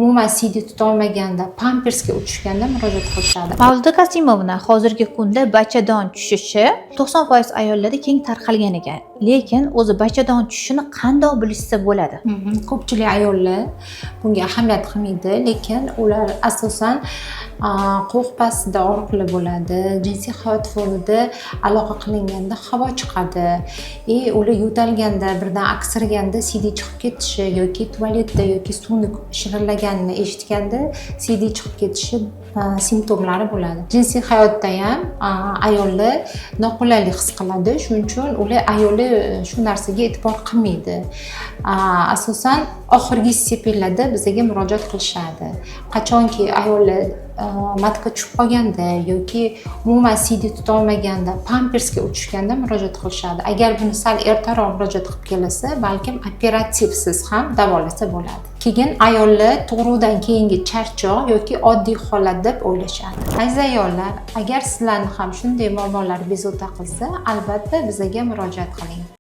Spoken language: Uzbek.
umuman CD tutolmaganda, pampersga o'tishganda murojaat qilishadi. Mavluda Kasimovna hozirgi kunda bachadon tushishi 90% ayollarda keng tarqalgan ekan. Lekin o'zi bachadon tushishini qanday bilishsa bo'ladi? Ko'pchilik ayollar bunga ahamiyat qilmaydi, lekin ular asosan qo'q pastida og'riqli bo'ladi, jinsiy hayot fonida aloqa qilinganda havo chiqadi, ular yo'talganda birdan aksirganda CD chiqib ketishi yoki tualetda yoki suvni shirinlaganini eshitganda CD chiqib ketishi simptomlari bo'ladi. Jinsiy hayotda ham ayollar noqulaylik his qiladi, shuning uchun ular ayollar shu narsaga e'tibor qilmaydi. Asosan oxirgi stepillarda bizga murojaat qilishadi. Qachonki ayollar matga tushib qolganda yoki umuman CD tutolmaganda, pampersga o'tishganda murojaat qilishadi. Agar buni sal ertaroq murojaat qilib kelsa, balkim operativsiz ham davolasa bo'ladi. Keyin ayollar tug'ruqdan keyingi charchoq yoki oddiy holat deb o'ylashadi. Aziz ayollar, agar sizlarni ham shunday muammolar bezovta qilsa, albatta bizga murojaat qiling.